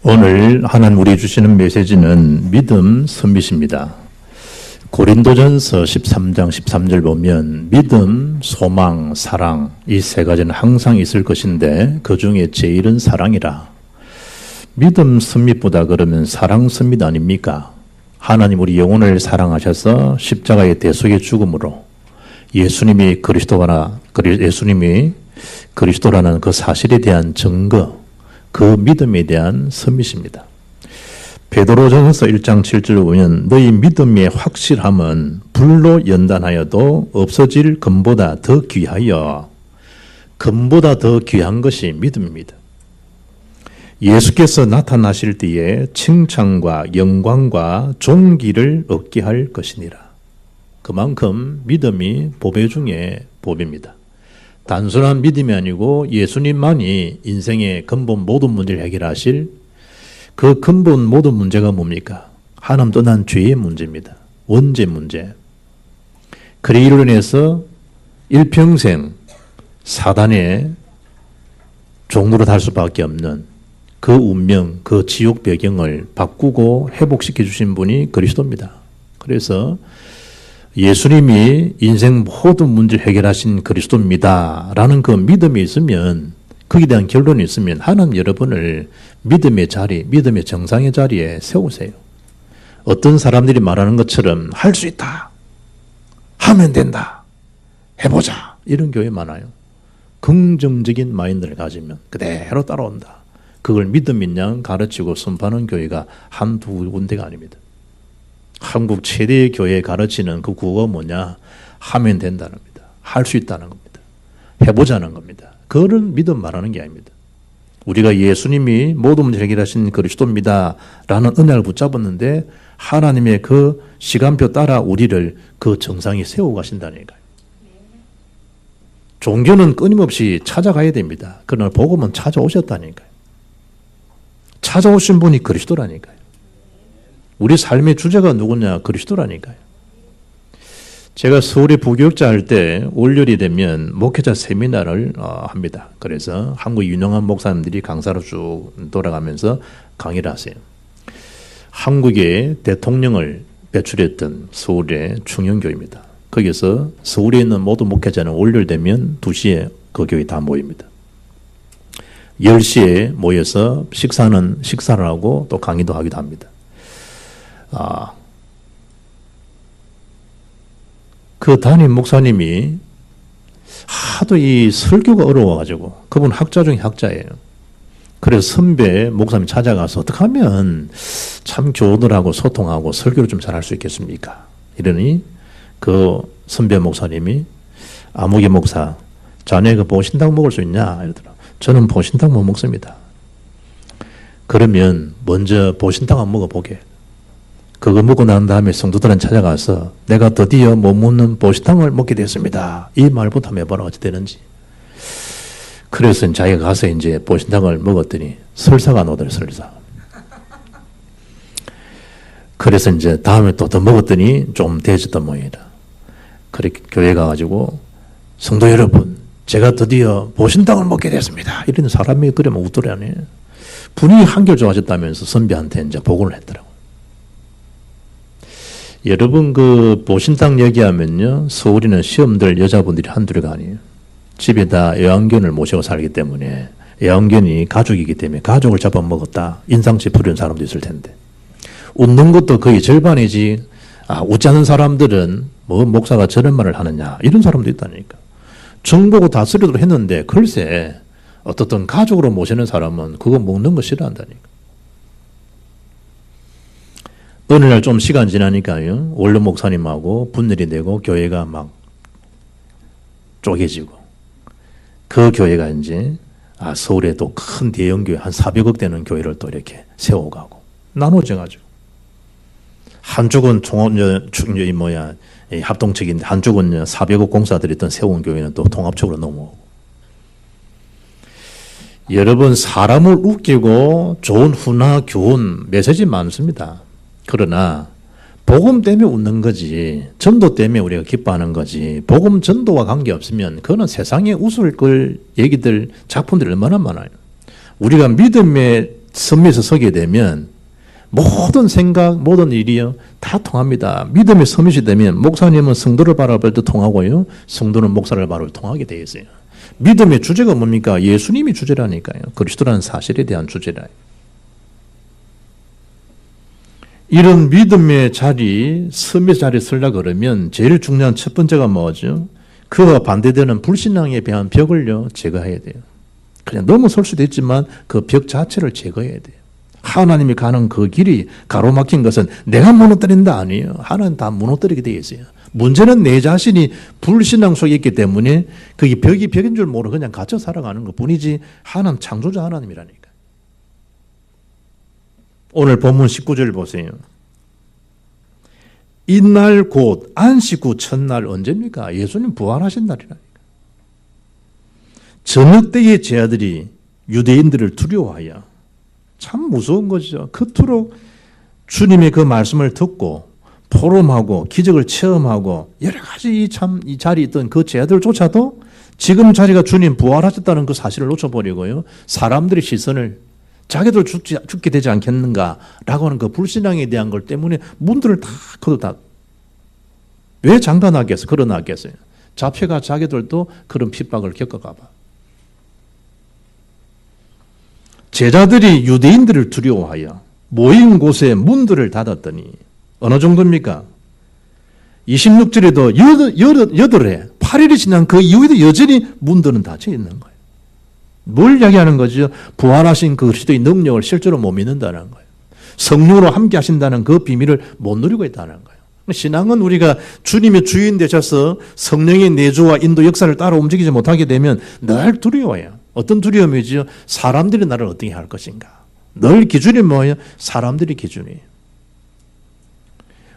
오늘 하나님 우리 주시는 메시지는 믿음 서밋입니다. 고린도전서 13장 13절 보면 믿음, 소망, 사랑 이 세 가지는 항상 있을 것인데 그 중에 제일은 사랑이라. 믿음 서밋보다 그러면 사랑 서밋 아닙니까? 하나님 우리 영혼을 사랑하셔서 십자가의 대속의 죽음으로 예수님이 그리스도라는 그 사실에 대한 증거, 그 믿음에 대한 서밋입니다. 베드로전서 1장 7절 보면 너희 믿음의 확실함은 불로 연단하여도 없어질 금보다 더 귀하여, 금보다 더 귀한 것이 믿음입니다. 예수께서 나타나실 때에 칭찬과 영광과 존귀를 얻게 할 것이니라. 그만큼 믿음이 보배 중에 보배입니다. 단순한 믿음이 아니고 예수님만이 인생의 근본 모든 문제를 해결하실 그 근본 모든 문제가 뭡니까? 하나님 떠난 죄의 문제입니다. 원죄 문제. 그리로 인해서 일평생 사단의 종로로 달 수밖에 없는 그 운명, 그 지옥 배경을 바꾸고 회복시켜 주신 분이 그리스도입니다. 그래서 예수님이 인생 모든 문제를 해결하신 그리스도입니다 라는 그 믿음이 있으면, 거기에 대한 결론이 있으면 하나님 여러분을 믿음의 자리, 믿음의 정상의 자리에 세우세요. 어떤 사람들이 말하는 것처럼 할 수 있다, 하면 된다, 해보자, 이런 교회 많아요. 긍정적인 마인드를 가지면 그대로 따라온다. 그걸 믿음인 양 가르치고 선포하는 교회가 한두 군데가 아닙니다. 한국 최대의 교회에 가르치는 그 구호가 뭐냐? 하면 된다는 겁니다. 할 수 있다는 겁니다. 해보자는 겁니다. 그런 믿음 말하는 게 아닙니다. 우리가 예수님이 모든 문제를 해결하신 그리스도입니다 라는 은혜를 붙잡았는데 하나님의 그 시간표 따라 우리를 그 정상에 세우고 가신다니까요. 종교는 끊임없이 찾아가야 됩니다. 그러나 복음은 찾아오셨다니까요. 찾아오신 분이 그리스도라니까요. 우리 삶의 주제가 누구냐? 그리스도라니까요. 제가 서울에 부교육자 할 때 월요일이 되면 목회자 세미나를 합니다. 그래서 한국 유명한 목사님들이 강사로 쭉 돌아가면서 강의를 하세요. 한국의 대통령을 배출했던 서울의 충영교회입니다. 거기서 서울에 있는 모든 목회자는 월요일 되면 2시에 그 교회 다 모입니다. 10시에 모여서 식사를 하고 또 강의도 하기도 합니다. 그 담임 목사님이 하도 이 설교가 어려워가지고, 그분 학자 중에 학자예요. 그래서 선배 목사님 찾아가서 어떻게 하면 참 교우들하고 소통하고 설교를 좀 잘할 수 있겠습니까? 이러니 그 선배 목사님이 아무개 목사, 자네가 보신탕 먹을 수 있냐? 이러더라고요. 저는 보신탕 못 먹습니다. 그러면 먼저 보신탕 한번 먹어보게. 그거 먹고 난 다음에 성도들은 찾아가서 내가 드디어 못 먹는 보신탕을 먹게 됐습니다, 이 말부터 한번 해보라. 어찌 되는지. 그래서 자기가 가서 이제 보신탕을 먹었더니 설사가 나오더래, 설사. 그래서 이제 다음에 또 더 먹었더니 좀 돼졌던 모양이다. 그렇게 교회 가가지고 성도 여러분, 제가 드디어 보신탕을 먹게 됐습니다, 이런 사람이 그러면 웃더라네. 분위기 한결 좋아졌다면서 선배한테 이제 보고를 했더라고. 여러분, 그 보신탕 얘기하면요, 서울에는 시험들 여자분들이 한둘이가 아니에요. 집에다 애완견을 모시고 살기 때문에, 애완견이 가족이기 때문에 가족을 잡아먹었다, 인상치 부리는 사람도 있을 텐데, 웃는 것도 거의 절반이지. 웃지 않는 사람들은 뭐 목사가 저런 말을 하느냐, 이런 사람도 있다니까. 정보고 다스리도록 했는데 글쎄 어떻든 가족으로 모시는 사람은 그거 먹는 거 싫어한다니까. 어느 날 좀 시간 지나니까요, 원로 목사님하고 분열이 되고 교회가 막 쪼개지고, 그 교회가 이제 서울에 또 큰 대형교회 한 400억 되는 교회를 또 이렇게 세워가고 나눠져가지고, 한쪽은 합동책인데 한쪽은 400억 공사들이 있던 세운 교회는 또 통합적으로 넘어오고. 여러분, 사람을 웃기고 좋은 훈화, 교훈, 메시지 많습니다. 그러나 복음 때문에 웃는 거지, 전도 때문에 우리가 기뻐하는 거지, 복음 전도와 관계없으면 그거는 세상에 웃을 걸 얘기들, 작품들이 얼마나 많아요. 우리가 믿음의 선미에서 서게 되면 모든 생각, 모든 일이요 다 통합니다. 믿음의 서밋이 되면 목사님은 성도를 바라볼 때 통하고요, 성도는 목사를 바라볼 때 통하게 되어 있어요. 믿음의 주제가 뭡니까? 예수님이 주제라니까요. 그리스도라는 사실에 대한 주제라. 이런 믿음의 자리, 서밋 자리에 서려고 그러면 제일 중요한 첫 번째가 뭐죠? 그와 반대되는 불신앙에 대한 벽을요 제거해야 돼요. 그냥 넘어설 수도 있지만 그 벽 자체를 제거해야 돼요. 하나님이 가는 그 길이 가로막힌 것은 내가 무너뜨린다 아니에요. 하나님 다 무너뜨리게 되어 있어요. 문제는 내 자신이 불신앙 속에 있기 때문에 그게 벽이 벽인 줄 모르고 그냥 갇혀 살아가는 것 뿐이지 하나님 창조자 하나님이라니까. 오늘 본문 19절 보세요. 이날 곧 안식 후 첫날 언제입니까? 예수님 부활하신 날이라니까. 저녁 때에 제 아들이 유대인들을 두려워하여, 참 무서운 거죠. 그토록 주님의 그 말씀을 듣고 포럼하고 기적을 체험하고 여러 가지 이 자리에 있던 그 제자들조차도 지금 자리가 주님 부활하셨다는 그 사실을 놓쳐버리고요, 사람들의 시선을 자기들 죽게 되지 않겠는가라고 하는 그 불신앙에 대한 것 때문에 문들을 다 걷어닫. 왜 장담하겠어요? 걸어놨겠어요? 잡혀가 자기들도 그런 핍박을 겪어가봐. 제자들이 유대인들을 두려워하여 모인 곳에 문들을 닫았더니 어느 정도입니까? 26절에도 8회, 8일이 지난 그 이후에도 여전히 문들은 닫혀 있는 거예요. 뭘 이야기하는 거죠? 부활하신 그 그리스도의 능력을 실제로 못 믿는다는 거예요. 성령으로 함께 하신다는 그 비밀을 못 누리고 있다는 거예요. 신앙은 우리가 주님의 주인 되셔서 성령의 내주와 인도 역사를 따라 움직이지 못하게 되면 늘 두려워요. 어떤 두려움이지요? 사람들이 나를 어떻게 할 것인가. 늘 기준이 뭐예요? 사람들이 기준이에요.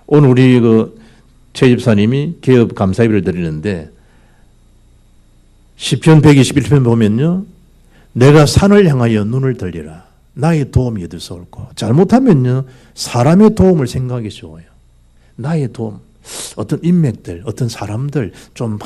오늘 우리 최 집사님이 개업 감사예배를 드리는데 시편 121편 보면요, 내가 산을 향하여 눈을 들리라. 나의 도움이 어디서 올까? 잘못하면요, 사람의 도움을 생각하기 쉬워요. 나의 도움, 어떤 인맥들, 어떤 사람들 좀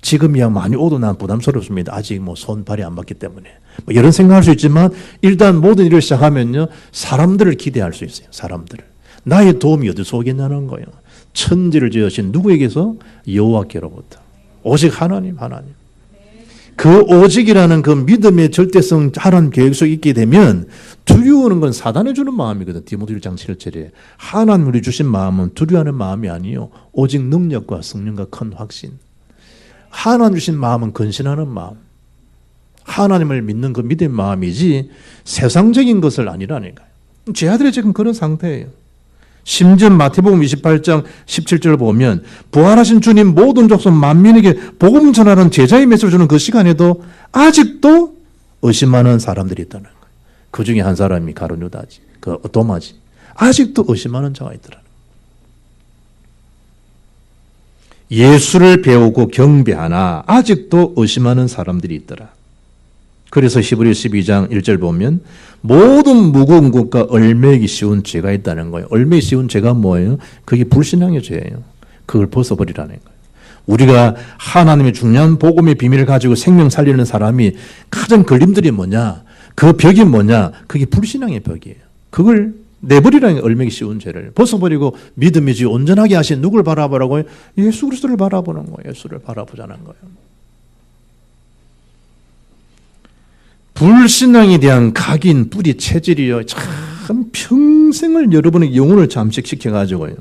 지금이야 많이 오도 난 부담스럽습니다. 아직 손발이 안 맞기 때문에. 이런 생각할 수 있지만 일단 모든 일을 시작하면요, 사람들을 기대할 수 있어요. 사람들을. 나의 도움이 어디서 오겠냐는 거예요. 천지를 지으신 누구에게서? 여호와께로부터. 오직 하나님. 그 오직이라는 그 믿음의 절대성 하나님 계획 속에 있게 되면 두려워하는 건 사단이 주는 마음이거든. 디모데 1장 7절에 하나님이 주신 마음은 두려워하는 마음이 아니요, 오직 능력과 성령과 큰 확신. 하나님 주신 마음은 근신하는 마음, 하나님을 믿는 그 믿음의 마음이지 세상적인 것을 아니라니까요. 제 아들이 지금 그런 상태예요. 심지어 마태복음 28장 17절을 보면 부활하신 주님 모든 족속 만민에게 복음 전하는 제자의 메시지를 주는 그 시간에도 아직도 의심하는 사람들이 있다는 거예요. 그 중에 한 사람이 가룟 유다지, 그 도마지. 아직도 의심하는 자가 있더라는 거예요. 예수를 배우고 경배하나 아직도 의심하는 사람들이 있더라. 그래서 히브리서 12장 1절 보면 모든 무거운 것과 얼매기 쉬운 죄가 있다는 거예요. 얼매기 쉬운 죄가 뭐예요? 그게 불신앙의 죄예요. 그걸 벗어버리라는 거예요. 우리가 하나님의 중요한 복음의 비밀을 가지고 생명 살리는 사람이 가장 걸림돌이 뭐냐? 그 벽이 뭐냐? 그게 불신앙의 벽이에요. 그걸 내버리라는 얼매기 쉬운 죄를 벗어버리고 믿음이지 온전하게 하신 누굴 바라보라고요? 예수 그리스도를 바라보는 거예요. 예수를 바라보자는 거예요. 불신앙에 대한 각인, 뿌리, 체질이요, 참 평생을 여러분의 영혼을 잠식시켜가지고요,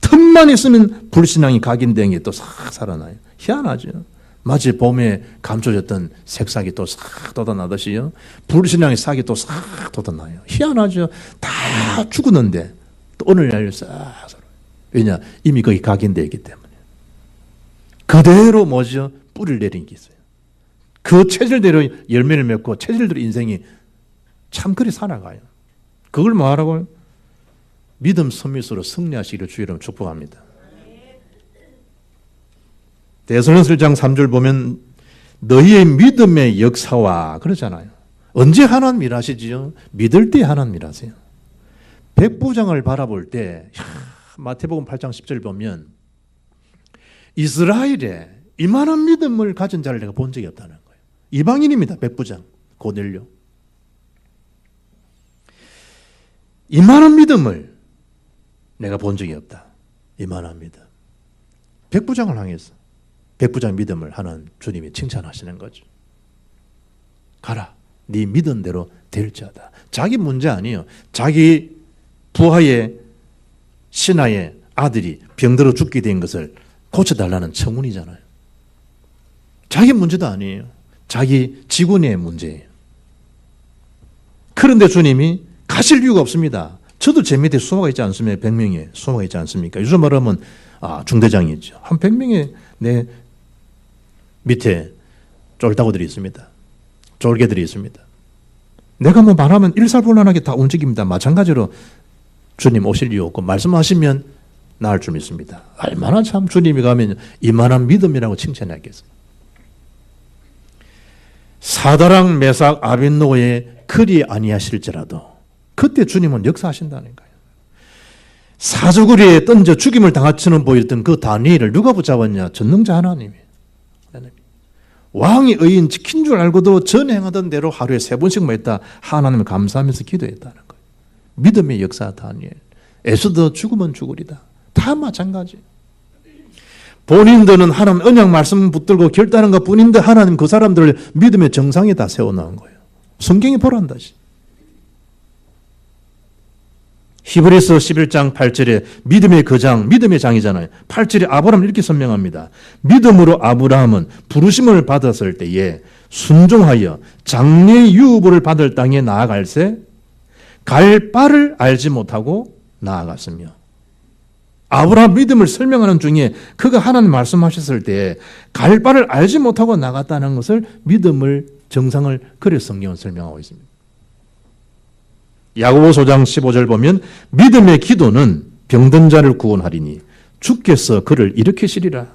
틈만 있으면 불신앙이 각인된 게 또 싹 살아나요. 희한하죠. 마치 봄에 감춰졌던 색싹이 또 싹 돋아나듯이요, 불신앙의 싹이 또 싹 돋아나요. 희한하죠. 다 죽었는데 또 오늘날 싹 살아요. 왜냐? 이미 거기 각인되어 있기 때문에. 그대로 뭐죠? 뿌리를 내린 게 있어요. 그 체질대로 열매를 맺고 체질대로 인생이 참 그리 살아가요. 그걸 뭐하라고요? 믿음 서밋으로 승리하시기를 주의 이름으로 축복합니다. 데살로니가서 1장 3절 보면 너희의 믿음의 역사와 그러잖아요. 언제 하나님 일하시지요? 믿을 때 하나님 일하세요. 백부장을 바라볼 때 마태복음 8장 10절 보면 이스라엘에 이만한 믿음을 가진 자를 내가 본 적이 없다는 거예요. 이방인입니다. 백부장 고넬료. 이만한 믿음을 내가 본 적이 없다. 이만한 믿음. 백부장을 향해서 백부장 믿음을 하는 주님이 칭찬하시는 거죠. 가라. 네 믿은 대로 될지어다. 자기 문제 아니에요. 자기 부하의 신하의 아들이 병들어 죽게 된 것을 고쳐달라는 청문이잖아요. 자기 문제도 아니에요. 자기 직원의 문제예요. 그런데 주님이 가실 이유가 없습니다. 저도 제 밑에 수호가 있지 않습니까? 100명의 수호가 있지 않습니까? 요즘 말하면 중대장이죠. 한 100명의 내 밑에 쫄다구들이 있습니다. 쫄개들이 있습니다. 내가 뭐 말하면 일사불란하게 다 움직입니다. 마찬가지로 주님 오실 이유 없고 말씀하시면 나을 줄 믿습니다. 얼마나 참 주님이 가면 이만한 믿음이라고 칭찬하겠어요. 사다랑 메삭 아벳노고의 그리 아니하실지라도 그때 주님은 역사하신다는 거예요. 사저구리에 던져 죽임을 당하처럼 보였던 그 다니엘을 누가 붙잡았냐? 전능자 하나님이. 왕이 의인 지킨 줄 알고도 전 행하던 대로 하루에 3번씩만 했다. 하나님을 감사하면서 기도했다는 거예요. 믿음의 역사 다니엘. 에스더 죽으면 죽으리다. 다 마찬가지. 본인들은 하나님 언약 말씀 붙들고 결단한 것 뿐인데 하나님 그 사람들을 믿음의 정상에 다 세워놓은 거예요. 성경이 보란다시. 히브리서 11장 8절에 믿음의 거장, 믿음의 장이잖아요. 8절에 아브라함을 이렇게 설명합니다. 믿음으로 아브라함은 부르심을 받았을 때에 순종하여 장래의 유업을 받을 땅에 나아갈새 갈 바를 알지 못하고 나아갔으며 아브라함 믿음을 설명하는 중에 그가 하나님 말씀하셨을 때 갈 바를 알지 못하고 나갔다는 것을 믿음을 정상을 그래 성경은 설명하고 있습니다. 야고보서 5장 15절 보면 믿음의 기도는 병든 자를 구원하리니 주께서 그를 일으키시리라.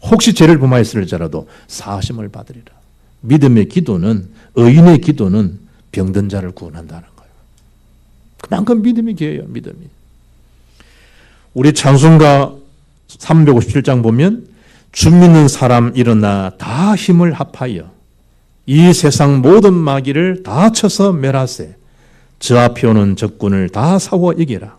혹시 죄를 범하였을지라도 사하심을 받으리라. 믿음의 기도는 의인의 기도는 병든 자를 구원한다는 거예요. 그만큼 믿음이 귀해요. 믿음이. 우리 찬송가 357장 보면 주 믿는 사람 일어나 다 힘을 합하여 이 세상 모든 마귀를 다 쳐서 멸하세. 저 앞에 오는 적군을 다 사워 이기라.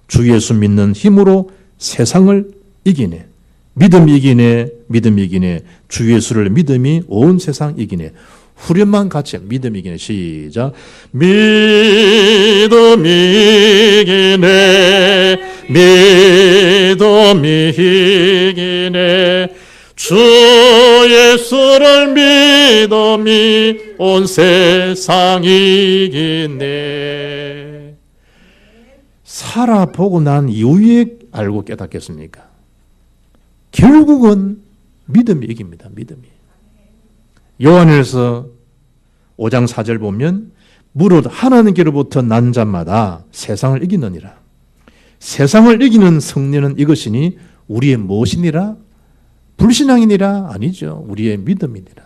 주 예수 믿는 힘으로 세상을 이기네. 믿음이 이기네. 믿음이 이기네. 주 예수를 믿음이 온 세상 이기네. 후렴만 같이 믿음이 이기네. 시작. 믿음이 이기네. 믿음이 이기네. 주 예수를 믿음이 온 세상 이기네. 살아보고 난 이후에 알고 깨닫겠습니까? 결국은 믿음이 이깁니다. 믿음이. 요한일서 5장 4절 보면 무릇 하나님께로부터 난 자마다 세상을 이기느니라. 세상을 이기는 승리는 이것이니 우리의 무엇이니라? 불신앙이니라? 아니죠. 우리의 믿음이니라.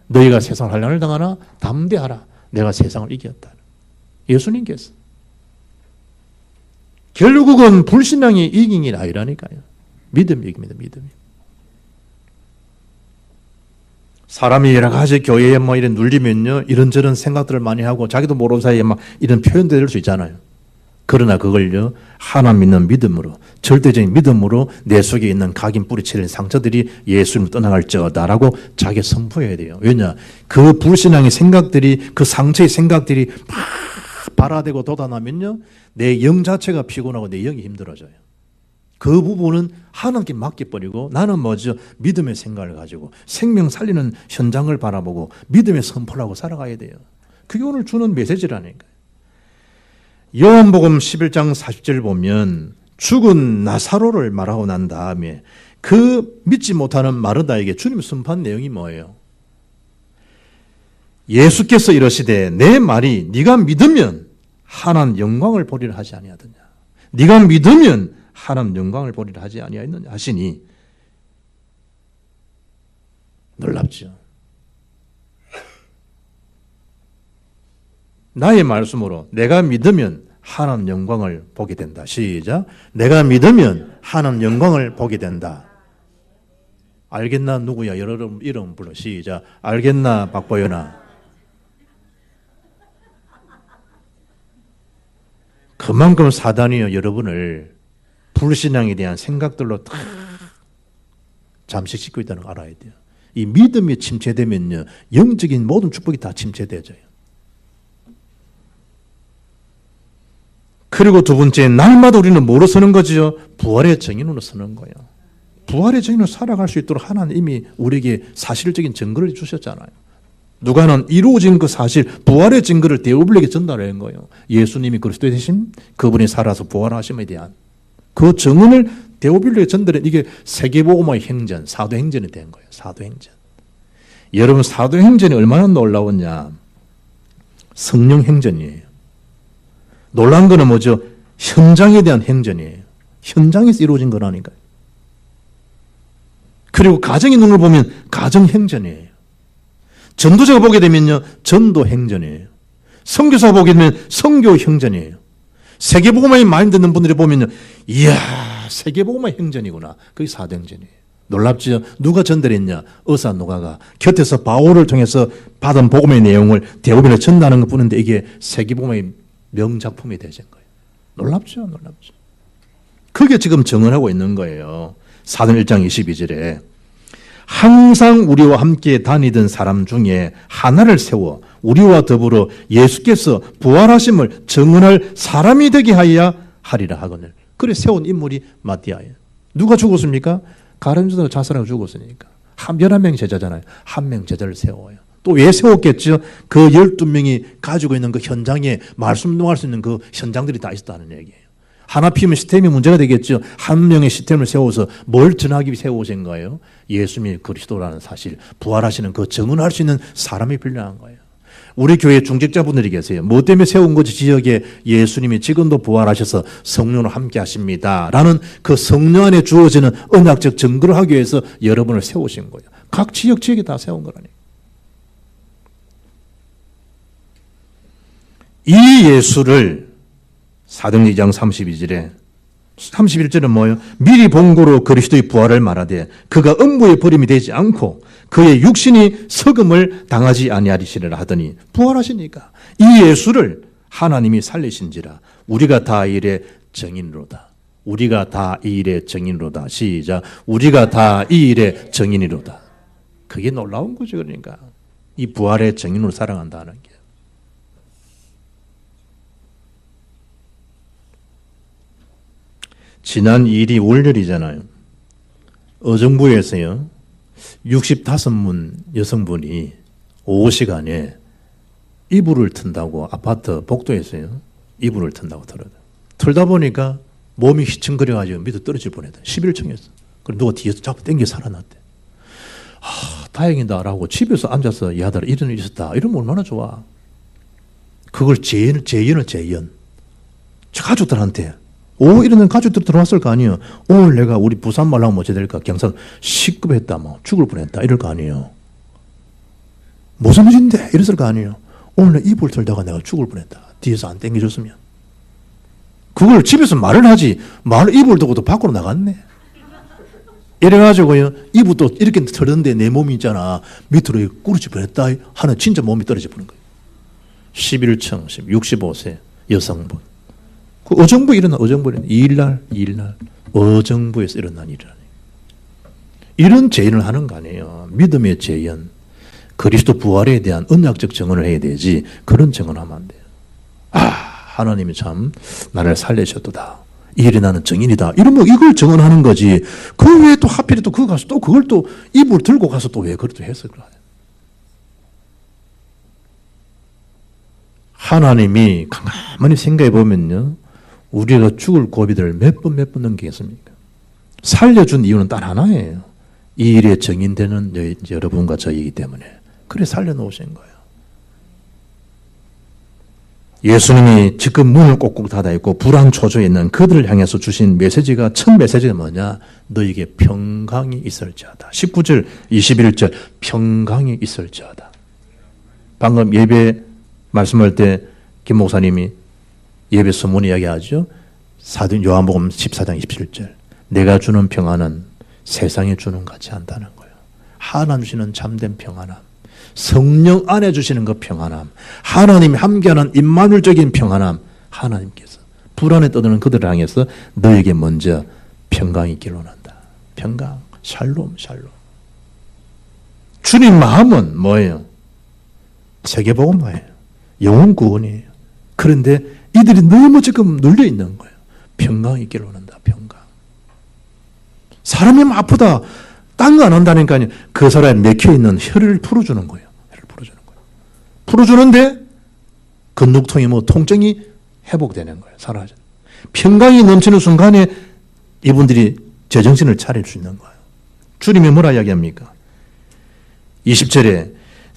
너희가 세상을 환난을 당하나 담대하라. 내가 세상을 이겼다. 예수님께서. 결국은 불신앙이 이긴 게 아니라니까요. 믿음이 이깁니다. 믿음이. 사람이 여러 가지 교회에 뭐 이런 눌리면요, 이런저런 생각들을 많이 하고 자기도 모르는 사이에 막 이런 표현도 될 수 있잖아요. 그러나 그걸요, 하나 믿는 믿음으로, 절대적인 믿음으로 내 속에 있는 각인 뿌리치는 상처들이 예수님을 떠나갈지어다라고 자기 선포해야 돼요. 왜냐? 그 불신앙의 생각들이, 그 상처의 생각들이 막 발화되고 돋아나면요, 내 영 자체가 피곤하고 내 영이 힘들어져요. 그 부분은 하나님께 맡겨버리고 나는 뭐죠? 믿음의 생각을 가지고 생명 살리는 현장을 바라보고 믿음의 선포를 하고 살아가야 돼요. 그게 오늘 주는 메시지라니까요. 요한복음 11장 40절 보면 죽은 나사로를 말하고 난 다음에 그 믿지 못하는 마르다에게 주님 선포한 내용이 뭐예요? 예수께서 이러시되 내 말이 네가 믿으면 하나님 영광을 보리라 하지 아니하더냐. 네가 믿으면 하나님 영광을 보리라 하지 아니하였느냐 하시니 놀랍죠. 나의 말씀으로 내가 믿으면 하나님 영광을 보게 된다. 시작. 내가 믿으면 하나님 영광을 보게 된다. 알겠나? 누구야? 여러분 이름 불러. 시작. 알겠나? 박보연아. 그만큼 사단이요 여러분을 불신앙에 대한 생각들로 다 잠식시키고 있다는 걸 알아야 돼요. 이 믿음이 침체되면요 영적인 모든 축복이 다 침체되어져요. 그리고 두 번째, 날마다 우리는 뭐로 서는 거죠? 부활의 증인으로 서는 거예요. 부활의 증인으로 살아갈 수 있도록 하나님 이미 우리에게 사실적인 증거를 주셨잖아요. 누가는 이루어진 그 사실, 부활의 증거를 데오블에게 전달하는 거예요. 예수님이 그리스도 되신 그분이 살아서 부활하심에 대한 그 증언을 데오빌로에 전달해. 이게 세계복음화의 행전, 사도행전이 된 거예요. 사도행전. 여러분 사도행전이 얼마나 놀라웠냐. 성령행전이에요. 놀라운 거는 뭐죠? 현장에 대한 행전이에요. 현장에서 이루어진 거라니까요. 그리고 가정의 눈을 보면 가정행전이에요. 전도자가 보게 되면요 전도행전이에요. 선교사가 보게 되면 선교행전이에요. 세계복음화에 많이 듣는 분들이 보면요 이야 세계복음화의 행전이구나. 그게 사도행전이에요. 놀랍죠? 누가 전달했냐? 의사 누가가 곁에서 바울을 통해서 받은 복음의 내용을 데오빌에 전달하는 것뿐인데 이게 세계복음화의 명작품이 되신 거예요. 놀랍죠? 놀랍죠? 그게 지금 증언하고 있는 거예요. 사도행 1장 22절에 항상 우리와 함께 다니던 사람 중에 하나를 세워 우리와 더불어 예수께서 부활하심을 증언할 사람이 되게 하여야 하리라 하거늘. 그래 세운 인물이 마띠아예요. 누가 죽었습니까? 가룟유다가 자살하고 죽었으니까. 11명 제자잖아요. 한 명 제자를 세워요. 또 왜 세웠겠죠? 그 12명이 가지고 있는 그 현장에 말씀 운동할 수 있는 그 현장들이 다 있었다는 얘기예요. 하나 피우면 시스템이 문제가 되겠죠. 한 명의 시스템을 세워서 뭘 전하기 위해 세우신 거예요? 예수님이 그리스도라는 사실, 부활하시는 그 증언할 수 있는 사람이 필요한 거예요. 우리 교회 중직자분들이 계세요. 뭐 때문에 세운 거지? 지역에 예수님이 지금도 부활하셔서 성령으로 함께 하십니다. 라는 그 성령 안에 주어지는 언약적 증거를 하기 위해서 여러분을 세우신 거예요. 각 지역에 다 세운 거라니까. 이 예수를 사도행 2장 32절에 31절은 뭐예요? 미리 본고로 그리스도의 부활을 말하되 그가 음부의 버림이 되지 않고 그의 육신이 석음을 당하지 아니하리시리라 하더니 부활하시니까 이 예수를 하나님이 살리신지라 우리가 다 이 일의 증인으로다. 우리가 다 이 일의 증인으로다. 시작. 우리가 다 이 일의 증인이로다. 그게 놀라운 거죠. 그러니까 이 부활의 증인으로 살아간다는 게. 지난 2일이 월요일이잖아요. 어정부에서요 65문 여성분이 오후 시간에 이불을 튼다고 아파트 복도에서요 이불을 튼다고 들어요. 틀다 보니까 몸이 휘청거려가지고 밑에 떨어질 뻔했다. 11층에서. 그럼 누가 뒤에서 자꾸 당겨 살아났대. 다행이다라고 집에서 앉아서 이 아들 이런 일이 있었다. 이러면 얼마나 좋아. 그걸 재연. 가족들한테 이런 가족들 들어왔을 거 아니에요. 오늘 내가 우리 부산 말로 하면 어찌 될까? 경상 시급했다, 죽을 뻔했다, 이럴 거 아니에요. 무슨 일인데? 이랬을 거 아니에요. 오늘 이불 틀다가 내가 죽을 뻔했다. 뒤에서 안 땡겨줬으면. 그걸 집에서 말을 하지. 이불 두고도 밖으로 나갔네. 이래가지고요, 이불도 이렇게 틀었는데 내 몸이 있잖아. 밑으로 꾸르지 뻔했다 하는 진짜 몸이 떨어져 버린 거예요. 11층, 65세 여성분. 어정부 일어나, 어정부 일어나. 2일날 어정부에서 일어난 일이라니. 이런 재연을 하는 거 아니에요. 믿음의 재연. 그리스도 부활에 대한 언약적 증언을 해야 되지. 그런 증언하면 안 돼요. 하나님이 참 나를 살리셨도다. 이 일이 나는 증인이다. 이러면 이걸 증언하는 거지. 그 외에 또 하필이 또 그거 가서 또 그걸 또 입을 들고 가서 또 왜 그걸 또 했을 거야. 하나님이 가만히 생각해 보면요. 우리가 죽을 고비들을 몇 번 넘기겠습니까? 살려준 이유는 딱 하나예요. 이 일에 증인되는 여러분과 저희이기 때문에. 그래 살려놓으신 거예요. 예수님이 지금 문을 꼭꼭 닫아있고 불안 초조에 있는 그들을 향해서 주신 메시지가 첫 메시지가 뭐냐? 너에게 평강이 있을지어다. 19절 21절 평강이 있을지어다. 방금 예배 말씀할 때 김 목사님이 예배 서문 이야기하죠. 사도행 요한복음 14장 27절 내가 주는 평안은 세상에 주는 같지 않다는 거예요. 하나님 주시는 참된 평안함, 성령 안에 주시는 그 평안함, 하나님이 함께하는 임마누엘적인 평안함, 하나님께서 불안에 떠드는 그들을 향해서 너에게 먼저 평강이 길러난다. 평강, 샬롬, 샬롬. 주님 마음은 뭐예요? 세계복음화예요. 영혼 구원이에요. 그런데 이들이 너무 지금 눌려 있는 거예요. 평강이 길러난다. 평강. 사람이 아프다. 딴 거 안 한다니까요. 그 사람이 맥혀 있는 혈을 풀어주는 거예요. 혈을 풀어주는 거예요. 풀어주는데 근육통이 통증이 회복되는 거예요. 사라져. 평강이 넘치는 순간에 이분들이 제정신을 차릴 수 있는 거예요. 주님이 뭐라 이야기합니까? 20절에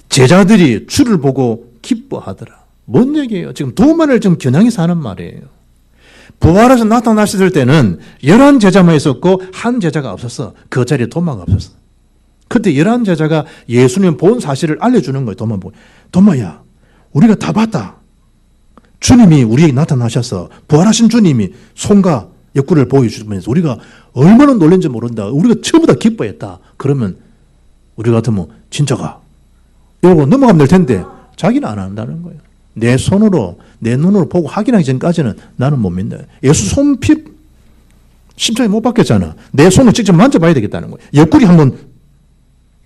제자들이 주를 보고 기뻐하더라. 뭔 얘기예요? 지금 도마를 좀 겨냥해서 하는 말이에요. 부활해서 나타나셨을 때는 11제자만 있었고 한 제자가 없었어. 그 자리에 도마가 없었어. 그때 11제자가 예수님 본 사실을 알려주는 거예요. 도마야, 우리가 다 봤다. 주님이 우리에게 나타나셔서 부활하신 주님이 손과 옆구리를 보여주면서 우리가 얼마나 놀란지 모른다. 우리가 전부 다 기뻐했다. 그러면 우리 같으면 진짜가 이러고 넘어가면 될 텐데 자기는 안 한다는 거예요. 내 손으로 내 눈으로 보고 확인하기 전까지는 나는 못 믿는다. 예수 손피 심장에 못 박혔잖아. 내 손을 직접 만져봐야 되겠다는 거예요. 옆구리 한번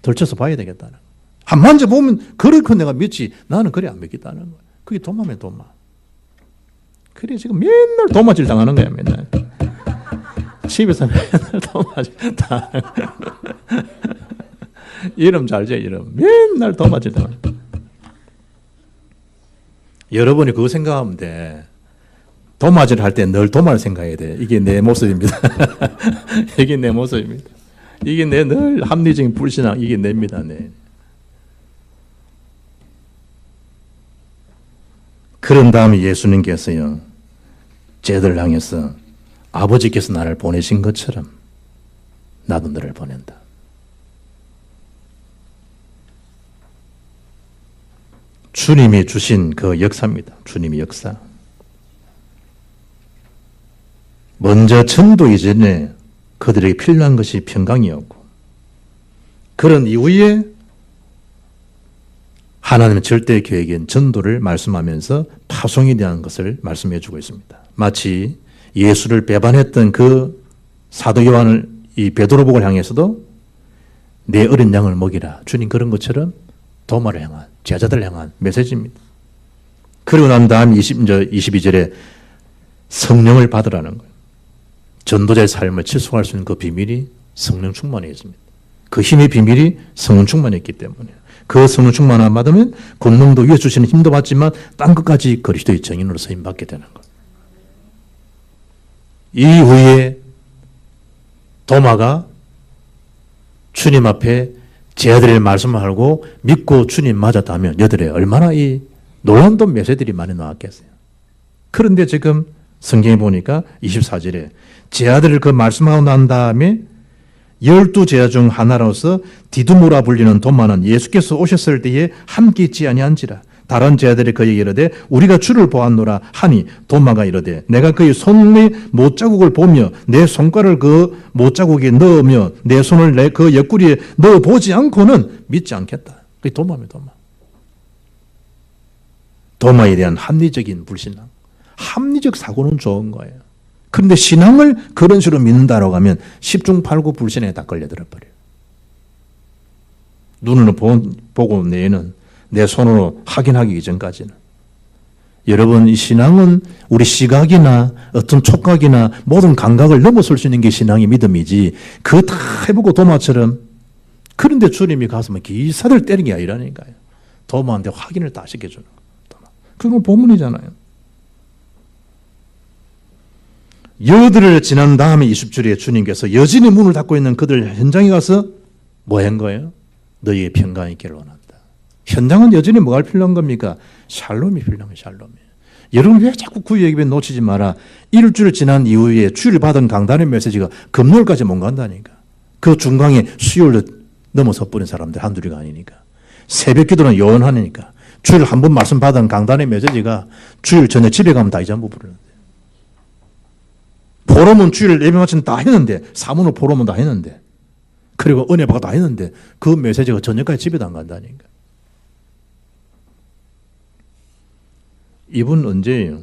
덜쳐서 봐야 되겠다는 거예요. 한 만져보면 그렇게 내가 믿지 나는 그래 안 믿겠다는 거예요. 그게 도마면 도마. 그래 지금 맨날 도마질 당하는 거야. 맨날 집에서 맨날 도마질 당하는 거야. 이름 잘 줘. 이름 맨날 도마질 당하는 거야. 여러분이 그거 생각하면 돼. 도마질 할 때 늘 도마를 생각해야 돼. 이게 내 모습입니다. 이게 내 모습입니다. 이게 내 늘 합리적인 불신앙, 이게 냅니다. 네. 그런 다음에 예수님께서요, 쟤들 향해서 아버지께서 나를 보내신 것처럼 나도 너를 보낸다. 주님이 주신 그 역사입니다. 주님의 역사. 먼저 전도 이전에 그들에게 필요한 것이 평강이었고, 그런 이후에 하나님의 절대 계획인 전도를 말씀하면서 파송에 대한 것을 말씀해 주고 있습니다. 마치 예수를 배반했던 그 사도 요한을 이 베드로복을 향해서도 내 어린 양을 먹이라. 주님 그런 것처럼 도마를 향한, 제자들을 향한 메시지입니다. 그리고 난 다음 22절에 성령을 받으라는 거예요. 전도자의 삶을 지속할 수 있는 그 비밀이 성령 충만에 있습니다. 그 힘의 비밀이 성령 충만에 있기 때문에 그 성령 충만을 받으면 권능도 위에 주시는 힘도 받지만 땅 끝까지 그리스도의 증인으로 쓰임받게 되는 거예요. 이후에 도마가 주님 앞에 제자들의 말씀을 하고 믿고 주님 맞았다면 여들에 얼마나 이 놀라운 메시지들이 많이 나왔겠어요. 그런데 지금 성경에 보니까 24절에 제자들을 그 말씀하고 난 다음에 12제자 중 하나로서 디두모라 불리는 도마는 예수께서 오셨을 때에 함께 있지 아니한지라. 다른 제자들이 그에게 이르되 우리가 주를 보았노라 하니 도마가 이르되 내가 그의 손의 못자국을 보며 내 손가락을 그 못자국에 넣으며 내 손을 내 그 옆구리에 넣어보지 않고는 믿지 않겠다. 그게 도마입니다. 도마. 도마에 대한 합리적인 불신앙. 합리적 사고는 좋은 거예요. 그런데 신앙을 그런 식으로 믿는다라고 하면 10중 8구 불신에 다 걸려들어 버려요. 눈으로 보고 뇌는 내 손으로 확인하기 이전까지는. 여러분, 이 신앙은 우리 시각이나 어떤 촉각이나 모든 감각을 넘어설 수 있는 게 신앙의 믿음이지, 그거 다 해보고 도마처럼. 그런데 주님이 가서 기사들 때리는 게 아니라니까요. 도마한테 확인을 다 시켜주는 거예요. 그건 본문이잖아요. 여들을 지난 다음에 20절에 주님께서 여진의 문을 닫고 있는 그들 현장에 가서 뭐 한 거예요? 너희의 평강이 있기를 원한다. 현장은 여전히 뭐가 필요한 겁니까? 샬롬이 필요한 거예요. 샬롬이. 여러분 왜 자꾸 그 얘기에 놓치지 마라. 일주일 지난 이후에 주일 받은 강단의 메시지가 금요일까지 못 간다니까. 그 중간에 수요일로 넘어서 버린 사람들 한둘이가 아니니까. 새벽 기도는 요원하니까. 주일 한 번 말씀 받은 강단의 메시지가 주일 전에 집에 가면 다 이전부 부르는데. 포럼은 주일 예배 마치면 다 했는데, 사문을 포럼은 다 했는데, 그리고 은혜받고 다 했는데 그 메시지가 저녁까지 집에도 안 간다니까. 이분 언제예요?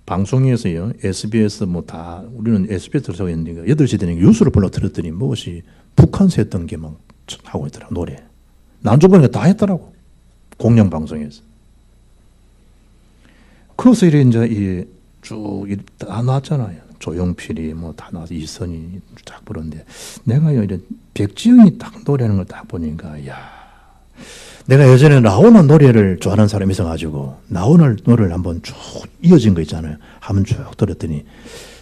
방송에서요, SBS 뭐 다, 우리는 SBS 들어서 있는데, 8시 되니까 뉴스를 불러 들었더니 무엇이 북한서 했던 게 막 하고 있더라고, 노래. 난조 보니까 다 했더라고. 공영방송에서. 그래서 이제 쭉 다 나왔잖아요. 조용필이 뭐 다 나와서 이선이 딱 부르는데, 내가요, 이런 백지영이 딱 노래하는 걸 딱 보니까, 야, 내가 예전에 나오나 노래를 좋아하는 사람이 있어가지고, 나오나 노래를 한번 쭉 이어진 거 있잖아요. 한번 쭉 들었더니,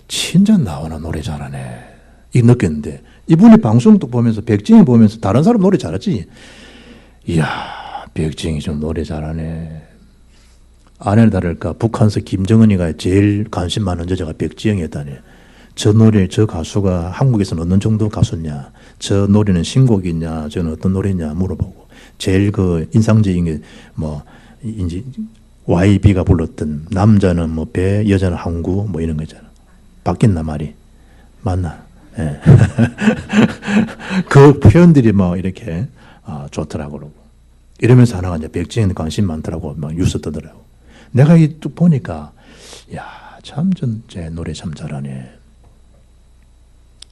진짜 나오나 노래 잘하네. 이 느꼈는데, 이분이 방송도 보면서, 백지영이 보면서 다른 사람 노래 잘하지? 이야, 백지영이 좀 노래 잘하네. 아내를 다를까, 북한서 김정은이가 제일 관심 많은 여자가 백지영이었다니. 저 노래, 저 가수가 한국에서는 어느 정도 가수냐, 저 노래는 신곡이냐, 저는 어떤 노래냐 물어보고, 제일 그 인상적인 게 뭐, 이제 YB가 불렀던 남자는 뭐 배, 여자는 항구 뭐 이런 거 있잖아. 바뀌었나 말이? 맞나? 예. 그 표현들이 뭐 이렇게 좋더라고 그러고. 이러면서 하나가 이제 백지영에 관심 많더라고 막 뉴스 뜨더라고. 내가 이 쭉 보니까 야, 참 제 노래 참 잘하네.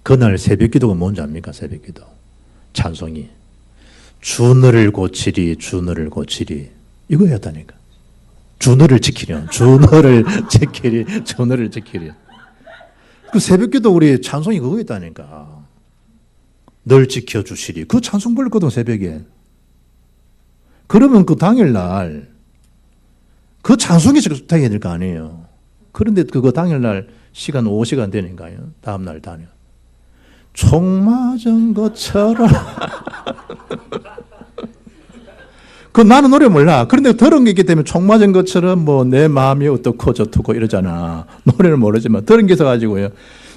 그날 새벽 기도가 뭔지 압니까? 새벽 기도. 찬송이. 주너를 고치리, 주너를 고치리. 이거였다니까. 주너를 지키려. 주너를 지키리, 주너를 지키리. 그 새벽 기도 우리 찬송이 그거였다니까. 널 지켜주시리. 그 찬송 불렀거든, 새벽에. 그러면 그 당일날, 그 찬송이 좋다고 해야 될 거 아니에요. 그런데 그거 당일날 시간 5시간 되니까요. 다음날 다녀. 총 맞은 것처럼. 그 나는 노래 몰라. 그런데 들은 게 있기 때문에 총 맞은 것처럼 뭐 내 마음이 어떻고 저떻고 이러잖아. 노래를 모르지만 들은 게 있어가지고요.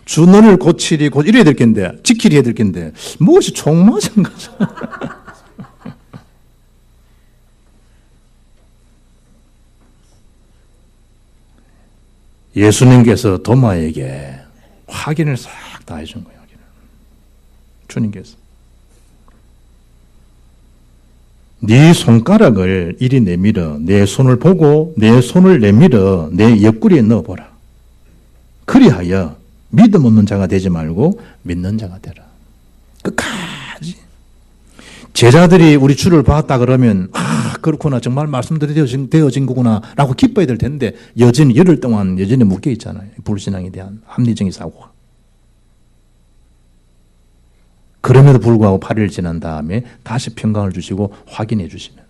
주 너를 고치리, 이래야 될 텐데, 지키리 해야 될 텐데, 무엇이 총 맞은 것처럼. 예수님께서 도마에게 확인을 싹 다 해준 거예요. 주님께서. 네 손가락을 이리 내밀어 내 손을 보고 내 손을 내밀어 내 옆구리에 넣어보라. 그리하여 믿음 없는 자가 되지 말고 믿는 자가 되라. 끝까지. 제자들이 우리 주를 봤다 그러면 그렇구나 정말 말씀대로 되어진 거구나 라고 기뻐야 될 텐데 여전히 열흘 동안 여전히 묶여 있잖아요. 불신앙에 대한 합리적인 사고가. 그럼에도 불구하고 8일 지난 다음에 다시 평강을 주시고 확인해 주시면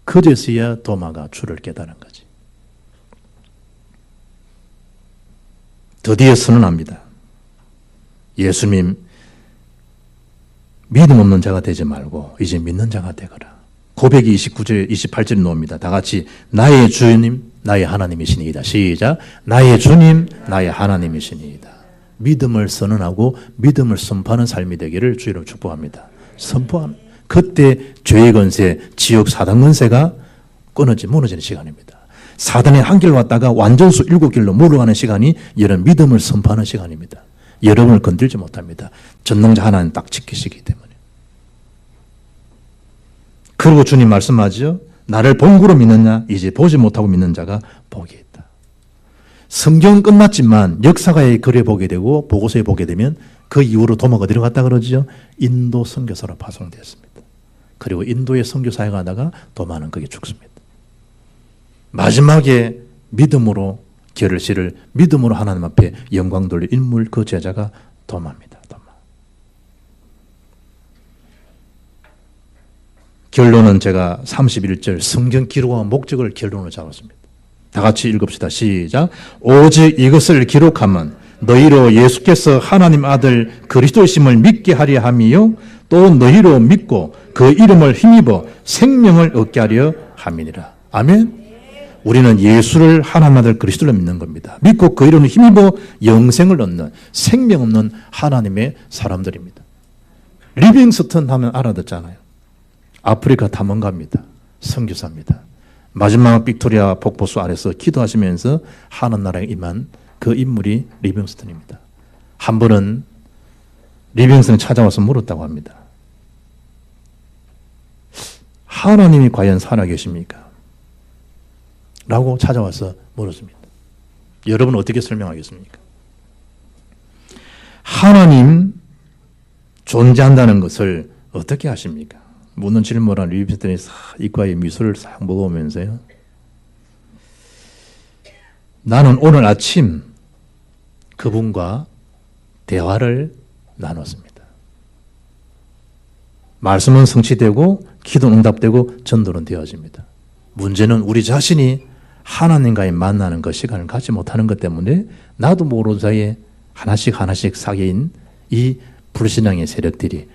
그제서야 도마가 주를 깨달은 거지. 드디어 선언합니다. 예수님 믿음 없는 자가 되지 말고 이제 믿는 자가 되거라. 고백이 29절, 28절에 나옵니다. 다 같이 나의 주님, 나의 하나님이시니이다. 시작. 나의 주님, 나의 하나님이시니이다. 믿음을 선언하고 믿음을 선포하는 삶이 되기를 주의로 축복합니다. 선포하는 그때 죄의 권세, 지옥 사단 권세가 무너지는 시간입니다. 사단의 한 길 왔다가 완전수 7길로 몰아가는 시간이 이런 믿음을 선포하는 시간입니다. 여러분을 건들지 못합니다. 전능자 하나님 딱 지키시기 때문에. 그리고 주님 말씀하죠. 나를 본구로 믿느냐 이제 보지 못하고 믿는 자가 복이 있다. 성경 끝났지만 역사가에 글에 보게 되고 보고서에 보게 되면 그 이후로 도마가 들어갔다 그러죠. 인도 선교사로 파송되었습니다. 그리고 인도의 선교사에 가다가 도마는 거기에 죽습니다. 마지막에 믿음으로 결을 실을 믿음으로 하나님 앞에 영광 돌릴 인물 그 제자가 도마입니다. 도마. 결론은 제가 31절 성경 기록한 목적을 결론으로 잡았습니다. 다 같이 읽읍시다. 시작. 오직 이것을 기록하면 너희로 예수께서 하나님 아들 그리스도이심을 믿게 하려 함이요 또 너희로 믿고 그 이름을 힘입어 생명을 얻게 하려 함이니라. 아멘. 우리는 예수를 하나님 아들 그리스도를 믿는 겁니다. 믿고 그 이름을 힘입어 영생을 얻는 생명 없는 하나님의 사람들입니다. 리빙스턴 하면 알아듣잖아요. 아프리카 탐험가입니다. 선교사입니다. 마지막 빅토리아 폭포수 아래서 기도하시면서 하늘나라에 임한 그 인물이 리빙스턴입니다. 한 번은 리빙스턴이 찾아와서 물었다고 합니다. 하나님이 과연 살아계십니까? 라고 찾아와서 물었습니다. 여러분 어떻게 설명하겠습니까? 하나님 존재한다는 것을 어떻게 아십니까? 묻는 질문을 리비스턴이 이과의 미소를 싹 먹어오면서요. 나는 오늘 아침 그분과 대화를 나눴습니다. 말씀은 성취되고 기도는 응답되고 전도는 되어집니다. 문제는 우리 자신이 하나님과의 만나는 그 시간을 갖지 못하는 것 때문에 나도 모르는 사이에 하나씩 사개인 이 불신앙의 세력들이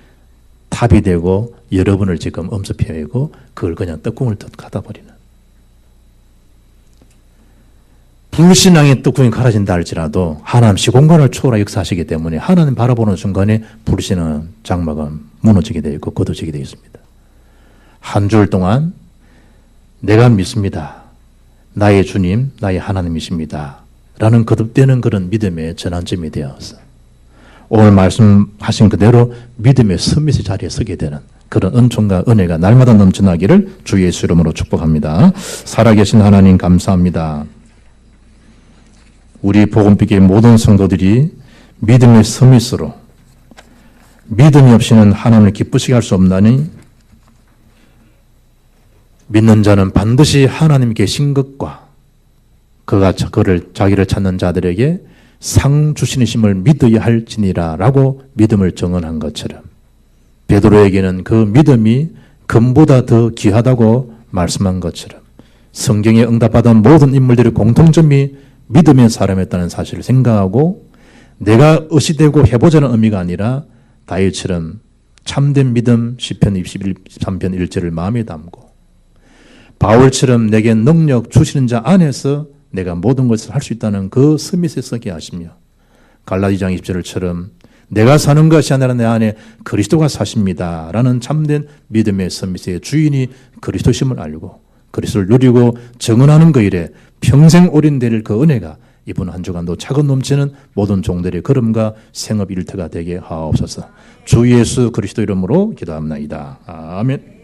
탑이 되고 여러분을 지금 엄습해오고 그걸 그냥 떡궁을 갖다 버리는, 불신앙의 떡궁이 갈아진다 할지라도 하나님 시공간을 초월하 역사하시기 때문에 하나님 바라보는 순간에 불신앙 장막은 무너지게 되어 있고 거둬지게 되어 있습니다. 한 주일 동안 내가 믿습니다. 나의 주님, 나의 하나님이십니다. 라는 거듭되는 그런 믿음의 전환점이 되어서 오늘 말씀하신 그대로 믿음의 서밋의 자리에 서게 되는 그런 은총과 은혜가 날마다 넘쳐나기를 주 예수 이름으로 축복합니다. 살아계신 하나님 감사합니다. 우리 복음빛의 모든 성도들이 믿음의 서밋으로, 믿음이 없이는 하나님을 기쁘시게 할 수 없나니 믿는 자는 반드시 하나님 계신 것과 그가 그를 자기를 찾는 자들에게 상 주시심을 믿어야 할지니라 라고 믿음을 정언한 것처럼 베드로에게는 그 믿음이 금보다 더 귀하다고 말씀한 것처럼 성경에 응답받은 모든 인물들의 공통점이 믿음의 사람이었다는 사실을 생각하고 내가 의시되고 해보자는 의미가 아니라 다윗처럼 참된 믿음 시편 23편 1절을 마음에 담고 바울처럼 내게 능력 주시는 자 안에서 내가 모든 것을 할 수 있다는 그 스밋에 서게 하시며 갈라디아장 20절처럼 내가 사는 것이 아니라 내 안에 그리스도가 사십니다 라는 참된 믿음의 스밋의 주인이 그리스도심을 알고 그리스도를 누리고 정언하는 그 일에 평생 올인될 그 은혜가 이번 한 주간도 차근 넘치는 모든 종들의 걸음과 생업 일터가 되게 하옵소서. 주 예수 그리스도 이름으로 기도합나이다. 아멘.